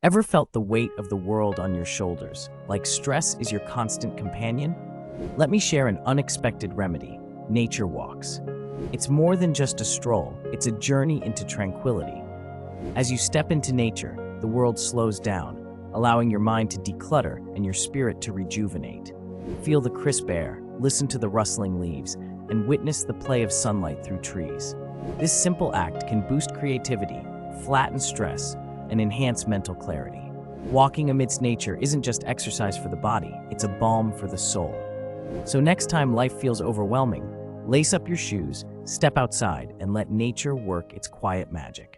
Ever felt the weight of the world on your shoulders, like stress is your constant companion? Let me share an unexpected remedy: nature walks. It's more than just a stroll, it's a journey into tranquility. As you step into nature, the world slows down, allowing your mind to declutter and your spirit to rejuvenate. Feel the crisp air, listen to the rustling leaves, and witness the play of sunlight through trees. This simple act can boost creativity, flatten stress, and enhance mental clarity. Walking amidst nature isn't just exercise for the body, it's a balm for the soul. So next time life feels overwhelming, lace up your shoes, step outside, and let nature work its quiet magic.